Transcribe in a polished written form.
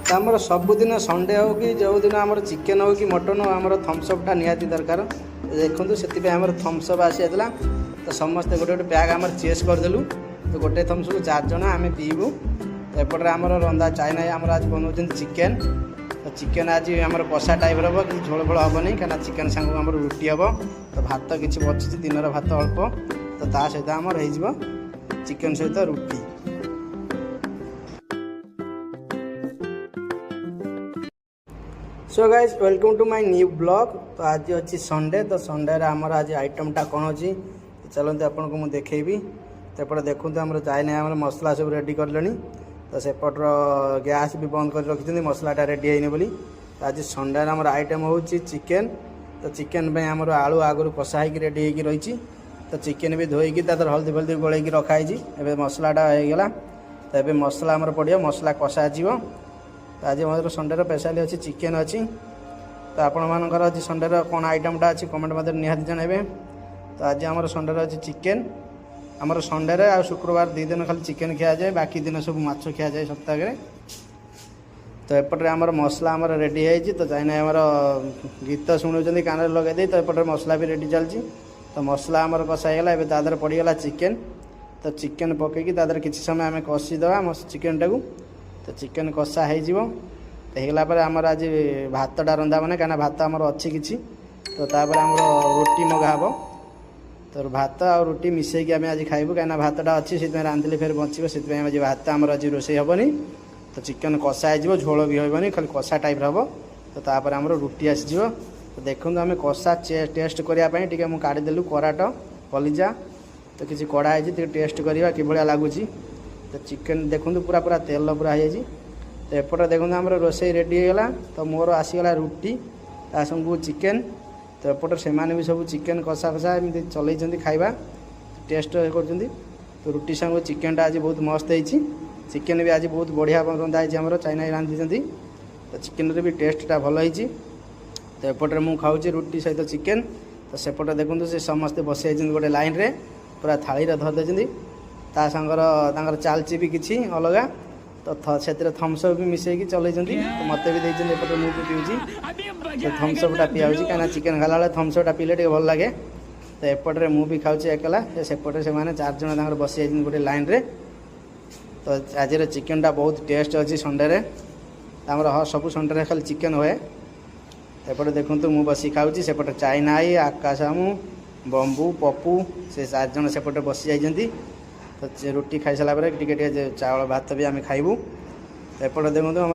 तो आमर सबुदिन संडे हो कि जो दिन आम चिकेन हो कि मटन हो आम थम्सअपटा निहाती दरकार। देखो से आम थम्सअप आसी जाता तो समस्ते गोटे गोटे पैक आम चेस करदेलु। तो गोटे थम्सअप 4 जन आम पीबू। एपटे आम रंधा चाइना आम आज बनाऊँ चिकेन। तो चिकेन आज आम कषा टाइप हम कि झोल फल हेनी कहीं चिकेन सांग आम रुटी हम। तो भात किसी बची दिन भात अल्प तो ता सहित आमर हो चिकेन सहित रुटी। So guys welcome to my new blog. तो आज अच्छी संडे। तो संडे आमर आज आइटमटा कौन अच्छी चलते आपन को मुझे देखी। तो एपटे देखूँ आम चाइना आम मसला सब रेडी कर। तो सेपटर गैस भी बंद कर रखी मसलाटा रेडी है बोली। तो आज संडे आमर आइटम हो चिकेन। तो चिकेन पे आमर आलू आगुरी कषा हो रेडी हो रही। तो चिकेन भी धोईकी तर हल्दी फल्दी गोल रखाई। एवं मसलाटा होगा। तो ये मसला आमर पड़ो मसला कषा जीव। तो आज मोर संडे स्पेशल अच्छी चिकेन अच्छी। तो आपण मानकर आज संडे कौन आइटमटा अच्छी कमेंट मध्य निहाती जनइबे। तो आज आम संडे अच्छी चिकेन। आमर संडे आ शुक्रवार 2 दिन खाली चिकेन खिया जाए बाकी दिन सब माछ खिया जाए सप्ताह में। तो एपटे आमर मसला आमर रेडी है। तो चाइना आमर गीत शुणुं कान लगे दे। तो एपटे मसला भी रेडी चलती। तो मसला आमर कषाईगला एवं तादर पड़गला चिकेन। तो चिकेन पकईकी तादर किसी समय आम कषिदेवा चिकेन टाक। तो चिकेन कषा होगला पर आमर आज भातटा रंधा मैंने कहीं भात आमर अच्छी किसी। तो तापर आमर रोटी मगा हे। तो भात आ रोटी मिसेक आम आज खाइबू कहीं भातटा अच्छी से रांधिले फिर बचो से आज भात आमर आज रोषे हेनी। तो चिकेन कषा हो झोल भी हेनी खाली कषा टाइप हम। तो तापर आमर रुटी आसीज। तो देखो आम कषा टेस्ट करने टी काढ़ीदेलु कराट कलिजा। तो किसी कड़ाई टेस्ट करवा कि लगुच। तो चिकेन देखो पूरा पूरा तेल पूरा हो। तो एपटे देखो आम रोषे रेडी होगा। तो मोर आसीगला रुटी ता संग चिकेन। तो एपटे से भी सब चिकेन कषा फषा एमती चलते खाଇବା टेस्ट कर। तो रुटी संग चिकेनटा आज बहुत मस्त होती। चिकेन भी आज बहुत बढ़िया रंधा है चाइना रांधि। तो चिकेन भी टेस्टा भल होती। तो एपटे मुझे खाऊँ रुटी सहित चिकेन। तो सेपटे देखो से समस्ते बस गोटे लाइन रे पूरा थाली धरदे। ता सांगर चलची भी किसी अलग। तो से थम्सअप भी मिसेकी चलती। तो मत भी देखते एपटे मुझे पीऊँगी। तो थम्सअपटा पिया कहीं चिकेन खाला बेले थम्सअपटा पीले भल लगे। तो एपटे मुझे खाऊँ एकला सेपटे से 4 जन बस गोटे लाइन रे। तो आज चिकेनटा बहुत टेस्ट अच्छी संडे आमर हाँ सब संडे खाली चिकेन हुए। एपटे देखो मुझे बस खाऊँ सेपटे चाइना आई आकाश आमू बम्बू पप्पू से 4 जन सेपटे बस जाइए। तो रुटी खाई सारा टे चावल भात भी आम खाइबू। एपटे देखो